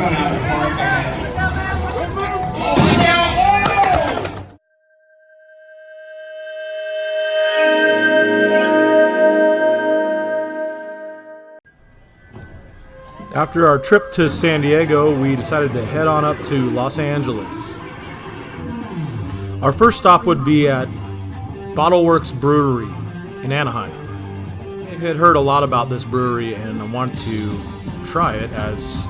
going out of the park, I guess. After our trip to San Diego, we decided to head on up to Los Angeles. Our first stop would be at Bottleworks Brewery in Anaheim. I had heard a lot about this brewery and I wanted to try it, as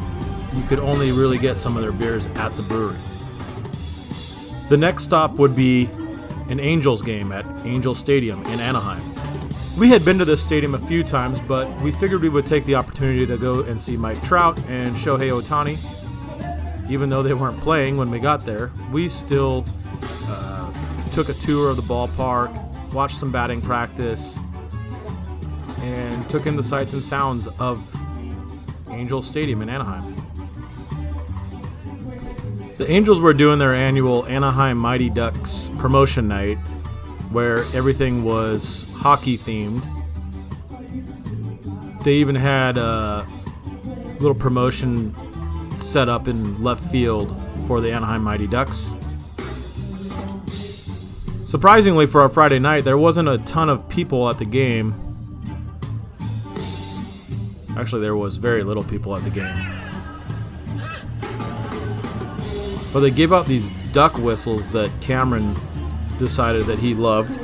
you could only really get some of their beers at the brewery. The next stop would be an Angels game at Angel Stadium in Anaheim. We had been to this stadium a few times, but we figured we would take the opportunity to go and see Mike Trout and Shohei Ohtani. Even though they weren't playing when we got there, we still took a tour of the ballpark, watched some batting practice, and took in the sights and sounds of Angel Stadium in Anaheim. The Angels were doing their annual Anaheim Mighty Ducks promotion night, where everything was hockey themed. They even had a little promotion set up in left field for the Anaheim Mighty Ducks. Surprisingly, for our Friday night, there wasn't a ton of people at the game. Actually, there was very little people at the game. But they gave out these duck whistles that Cameron decided that he loved.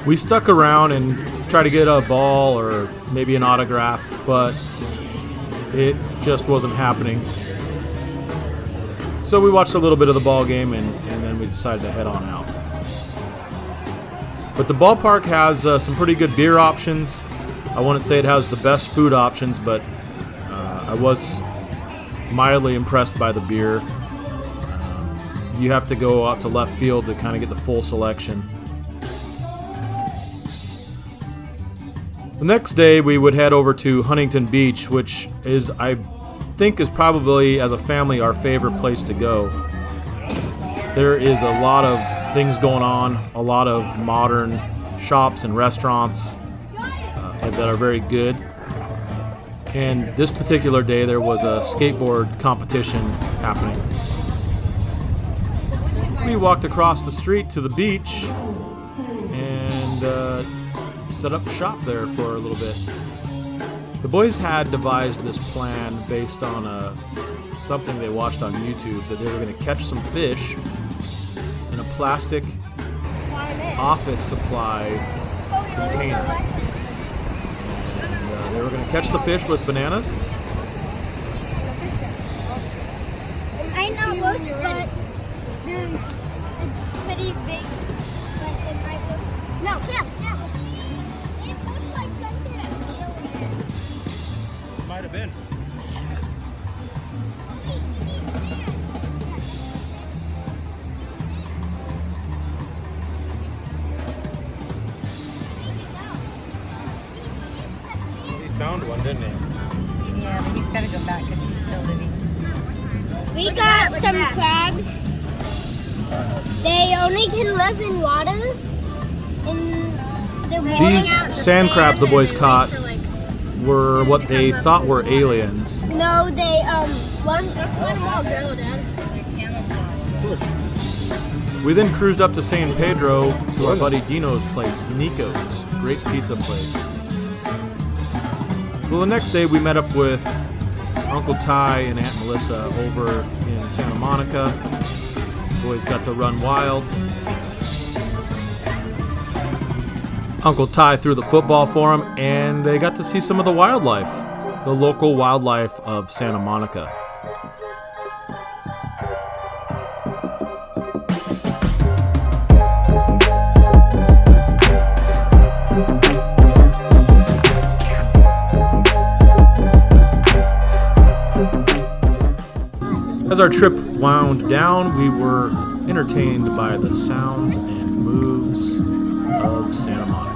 We stuck around and tried to get a ball or maybe an autograph, but it just wasn't happening. So we watched a little bit of the ball game and then we decided to head on out. But the ballpark has some pretty good beer options. I wouldn't say it has the best food options, but I was mildly impressed by the beer. You have to go out to left field to kind of get the full selection. The next day we would head over to Huntington Beach, which is, I think, is probably, as a family, our favorite place to go. There is a lot of things going on, a lot of modern shops and restaurants that are very good. And this particular day there was a skateboard competition happening. We walked across the street to the beach and set up shop there for a little bit. The boys had devised this plan based on something they watched on YouTube, that they were going to catch some fish in a plastic office supply container. And they were going to catch the fish with bananas. I know, look, but it's pretty big. But it might look... No, Cam. It looks like some sort of alien. It might have been. He found one, didn't he? Yeah, but he's got to go back because he's still living. We got some crabs. They only can live in water. These sand crabs the boys caught were what they thought were aliens. No, they let's let them all go, Dad. We then cruised up to San Pedro to our buddy Dino's place, Nico's, great pizza place. Well, the next day we met up with Uncle Ty and Aunt Melissa over in Santa Monica. The boys got to run wild. Uncle Ty threw the football for them, and they got to see some of the wildlife, the local wildlife of Santa Monica. As our trip wound down, we were entertained by the sounds and moves of Santa Monica.